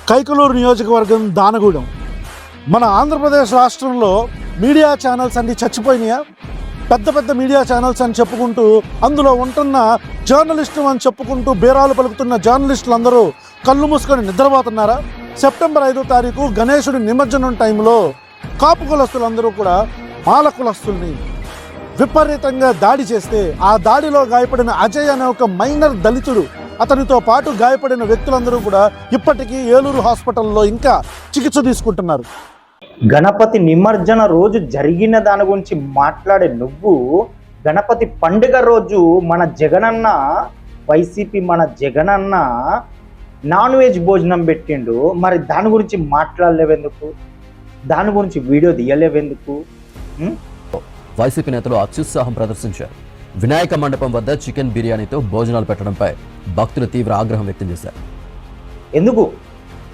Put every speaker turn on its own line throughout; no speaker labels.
కైకలూరు నియోజకవర్గం దానగూడెం. మన ఆంధ్రప్రదేశ్ రాష్ట్రంలో మీడియా ఛానల్స్ అన్నీ చచ్చిపోయినాయా? పెద్ద పెద్ద మీడియా ఛానల్స్ అని చెప్పుకుంటూ అందులో ఉంటున్న జర్నలిస్టులు అని చెప్పుకుంటూ బేరాలు పలుకుతున్న జర్నలిస్టులందరూ కళ్ళు మూసుకొని నిద్రపోతున్నారా? సెప్టెంబర్ 5వ తారీఖు గణేశుడి నిమజ్జనం టైంలో కాపు కులస్తులందరూ కూడా మాల కులస్తుల్ని విపరీతంగా దాడి చేస్తే ఆ దాడిలో గాయపడిన అజయ్ అనే ఒక మైనర్ దళితుడు, అతనితో పాటు గాయపడిన వ్యక్తులందరూ కూడా ఇప్పటికీ ఏలూరు హాస్పిటల్లో ఇంకా చికిత్స తీసుకుంటున్నారు.
గణపతి నిమజ్జన రోజు జరిగిన దాని గురించి మాట్లాడే నువ్వు, గణపతి పండుగ రోజు మన జగనన్న వైసీపీ మన జగనన్న నాన్ వెజ్ భోజనం పెట్టిండు. మరి దాని గురించి మాట్లాడలేవెందుకు? దాని గురించి వీడియో తీయలేవెందుకు?
వైసీపీ నేతలు అత్యుత్సాహం ప్రదర్శించారు. వినాయక మండపం వద్ద చికెన్ బిర్యానీతో భోజనాలు పెట్టడంపై భక్తులు తీవ్ర ఆగ్రహం వ్యక్తం చేశారు.
ఎందుకు?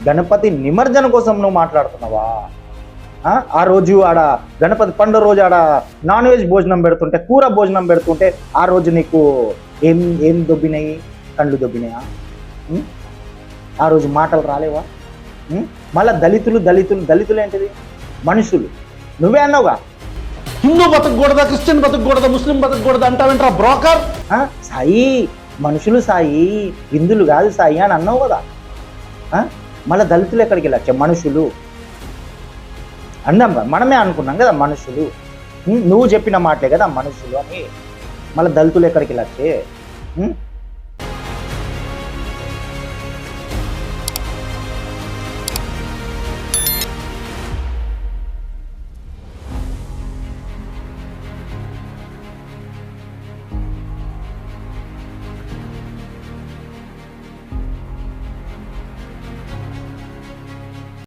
గణపతి నిమజ్జన కోసం నువ్వు మాట్లాడుతున్నావా? ఆ రోజు ఆడ గణపతి పండుగ రోజు ఆడ నాన్ వెజ్ భోజనం పెడుతుంటే, కూర భోజనం పెడుతుంటే ఆ రోజు నీకు ఏం దొబ్బినాయి? కళ్ళు దొబ్బినాయా? ఆ రోజు మాటలు రాలేవా? మళ్ళీ దళితులు ఏంటిది? మనుషులు. నువ్వే అన్నావుగా,
హిందూ బతకూడదా, క్రిస్టియన్ బతకూడదా, ముస్లిం బతకూడదా అంటావేంట్రా బ్రోకర్?
సాయి, మనుషులు సాయి, హిందువులు కాదు సాయి అని అన్నావు కదా. మళ్ళీ దళితులు ఎక్కడికి వెళ్ళొచ్చా? మనుషులు అన్నాం, మనమే అనుకున్నాం కదా మనుషులు. నువ్వు చెప్పిన మాటలే కదా మనుషులు అని. మళ్ళీ దళితులు ఎక్కడికి వెళ్ళొచ్చే?